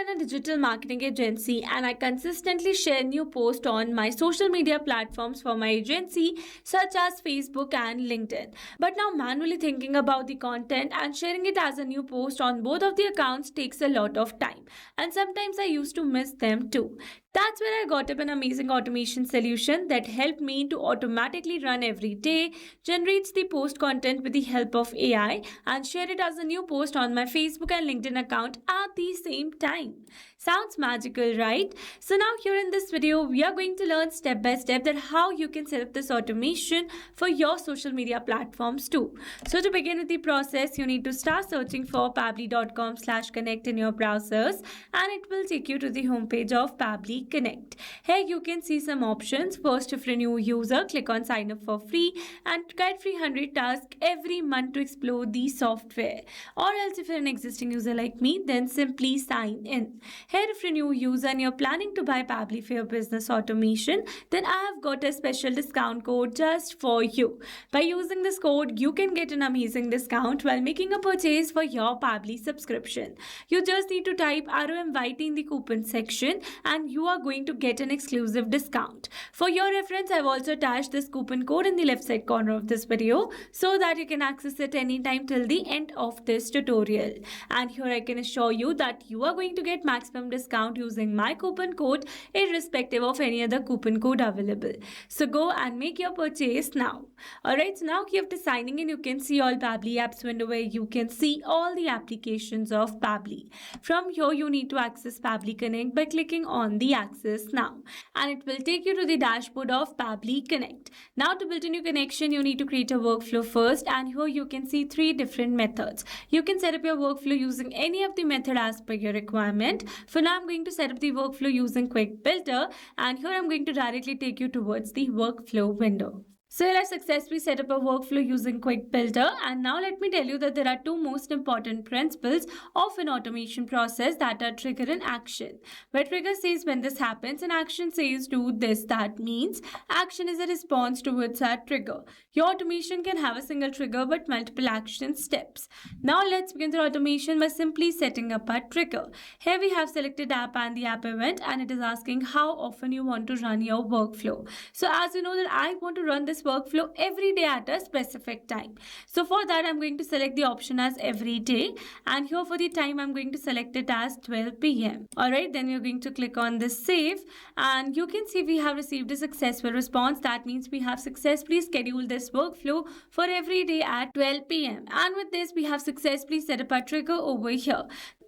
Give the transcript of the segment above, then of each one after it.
run a digital marketing agency and I consistently share new posts on my social media platforms for my agency, such as Facebook and LinkedIn. But now, manually thinking about the content and sharing it as a new post on both of the accounts takes a lot of time, and sometimes I used to miss them too. That's where I got up an amazing automation solution that helped me to automatically run every day, generates the post content with the help of AI, and share it as a new post on my Facebook and LinkedIn account at the same time. Sounds magical, right? So now here in this video, we are going to learn step by step that how you can set up this automation for your social media platforms too. So to begin with the process, you need to start searching for pabbly.com/connect in your browsers, and it will take you to the homepage of Pabbly Connect. Here you can see some options. First, if you're a new user, click on sign up for free and get free 100 tasks every month to explore the software. Or else if you're an existing user like me, then simply sign in. Here, if you're a new user and you're planning to buy Pabbly for your business automation, then I have got a special discount code just for you. By using this code, you can get an amazing discount while making a purchase for your Pabbly subscription. You just need to type ROMYT in the coupon section and you are going to get an exclusive discount. For your reference, I've also attached this coupon code in the left side corner of this video so that you can access it anytime till the end of this tutorial. And here I can assure you that you are going to get maximum discount using my coupon code irrespective of any other coupon code available. So go and make your purchase now. Alright, so now after signing in, you can see all Pabbly apps window where you can see all the applications of Pabbly. From here, you need to access Pabbly Connect by clicking on the access now, and it will take you to the dashboard of Pabbly Connect. Now to build a new connection, you need to create a workflow first, and here you can see 3 different methods. You can set up your workflow using any of the method as per your requirement. For now, I'm going to set up the workflow using Quick Builder, and here I'm going to directly take you towards the workflow window. So here I successfully set up a workflow using Quick Builder, and now let me tell you that there are 2 most important principles of an automation process, that are trigger and action. Where trigger says when this happens and action says do this. That means action is a response towards that trigger. Your automation can have a single trigger but multiple action steps. Now let's begin the automation by simply setting up a trigger. Here we have selected app and the app event, and it is asking how often you want to run your workflow. So as you know that I want to run this workflow every day at a specific time. So for that, I'm going to select the option as every day, and here for the time I'm going to select it as 12 p.m. Alright, then you're going to click on this save, and you can see we have received a successful response. That means we have successfully scheduled this workflow for every day at 12 p.m. and with this we have successfully set up a trigger over here.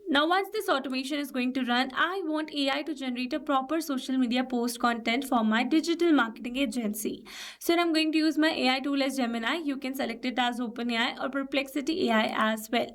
Now once this automation is going to run, I want AI to generate a proper social media post content for my digital marketing agency. So I'm going to use my AI tool as Gemini. You can select it as OpenAI or Perplexity AI as well.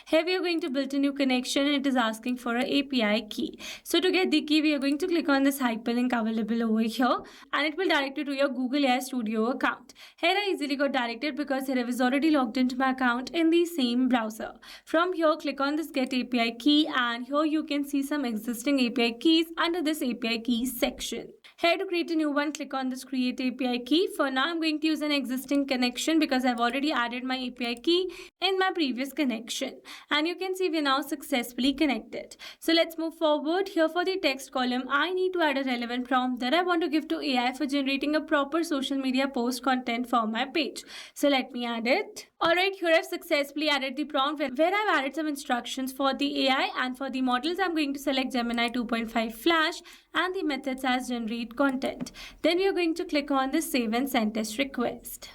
Here we are going to build a new connection, and it is asking for an API key. So to get the key, we are going to click on this hyperlink available over here, and it will direct you to your Google AI Studio account. Here I easily got directed because here I was already logged into my account in the same browser. From here, click on this Get API Key, and here you can see some existing API keys under this API keys section. Here to create a new one, click on this Create API Key. For now, I'm going to use an existing connection because I've already added my API key in my previous connection. And you can see we're now successfully connected. So let's move forward. Here for the text column, I need to add a relevant prompt that I want to give to AI for generating a proper social media post content for my page. So let me add it. Alright, here I've successfully added the prompt where I've added some instructions for the AI, and for the models I'm going to select Gemini 2.5 Flash and the methods as generate content. Then we are going to click on the save and send test request.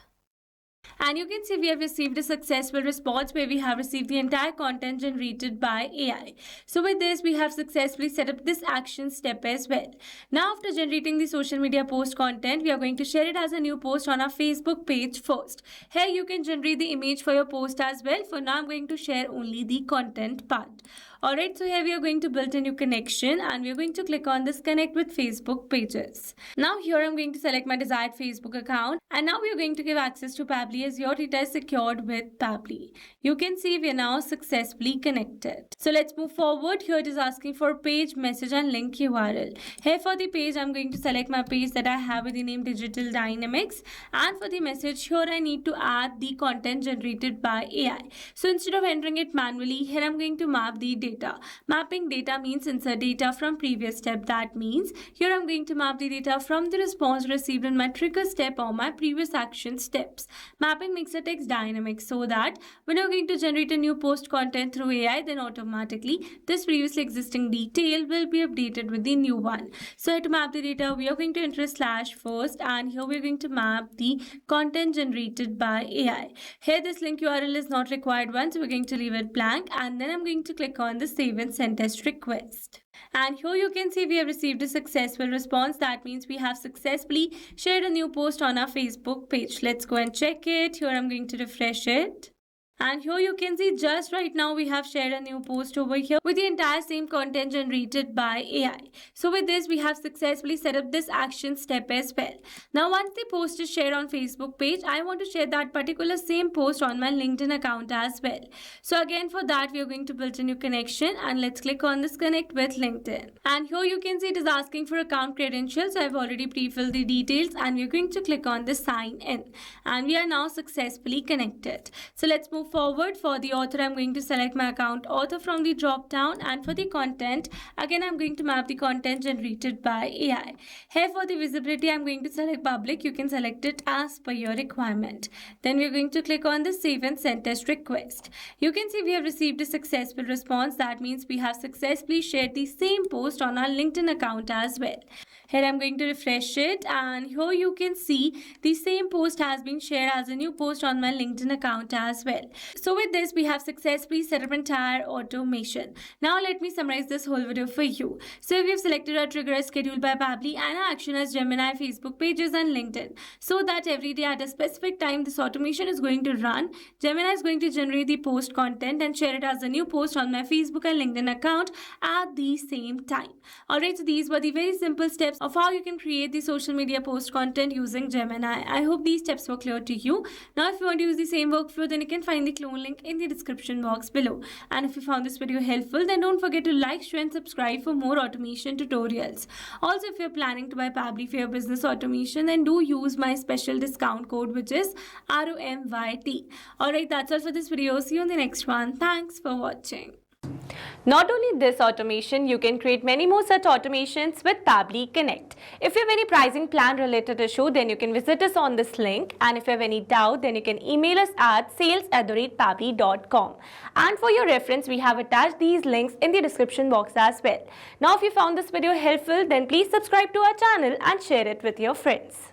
And you can see we have received a successful response where we have received the entire content generated by AI. So with this, we have successfully set up this action step as well. Now after generating the social media post content, we are going to share it as a new post on our Facebook page first. Here you can generate the image for your post as well. For now, I'm going to share only the content part. Alright, so here we are going to build a new connection, and we're going to click on this connect with Facebook pages. Now here I'm going to select my desired Facebook account, and now we're going to give access to Pabbly as your data is secured with Pabbly. You can see we are now successfully connected. So let's move forward. Here it is asking for page, message and link URL. Here for the page, I'm going to select my page that I have with the name Digital Dynamics, and for the message, here I need to add the content generated by AI. So instead of entering it manually, here I'm going to map the data data. Mapping data means insert data from previous step. That means here I'm going to map the data from the response received in my trigger step or my previous action steps. Mapping makes the text dynamic so that when you're going to generate a new post content through AI, then automatically this previously existing detail will be updated with the new one. So to map the data, we are going to enter slash first, and here we're going to map the content generated by AI. Here this link URL is not required one, so we're going to leave it blank, and then I'm going to click on the save and send test request. And here you can see we have received a successful response. That means we have successfully shared a new post on our Facebook page. Let's go and check it. Here I'm going to refresh it. And here you can see just right now we have shared a new post over here with the entire same content generated by AI. So with this, we have successfully set up this action step as well. Now once the post is shared on Facebook page, I want to share that particular same post on my LinkedIn account as well. So again, for that, we are going to build a new connection, and let's click on this connect with LinkedIn. And here you can see it is asking for account credentials. I've already pre-filled the details, and we're going to click on the sign in, and we are now successfully connected. So let's move forward. For the author, I'm going to select my account author from the drop down, and for the content, again I'm going to map the content generated by AI. Here for the visibility, I'm going to select public. You can select it as per your requirement. Then we're going to click on the save and send test request. You can see we have received a successful response. That means we have successfully shared the same post on our LinkedIn account as well. Here I'm going to refresh it, and here you can see the same post has been shared as a new post on my LinkedIn account as well. So with this, we have successfully set up entire automation. Now let me summarize this whole video for you. So we have selected our trigger as scheduled by Pabbly and our action as Gemini, Facebook pages and LinkedIn, so that every day at a specific time this automation is going to run. Gemini is going to generate the post content and share it as a new post on my Facebook and LinkedIn account at the same time. Alright, so these were the very simple steps of how you can create the social media post content using Gemini. I hope these steps were clear to you. Now if you want to use the same workflow, then you can find the clone link in the description box below. And if you found this video helpful, then don't forget to like, share and subscribe for more automation tutorials. Also, if you're planning to buy Pabbly for your business automation, then do use my special discount code, which is ROMYT. Alright, that's all for this video. See you in the next one. Thanks for watching. Not only this automation, you can create many more such automations with Pabbly Connect. If you have any pricing plan related issue, then you can visit us on this link. And if you have any doubt, then you can email us at sales@pabbly.com. And for your reference, we have attached these links in the description box as well. Now, if you found this video helpful, then please subscribe to our channel and share it with your friends.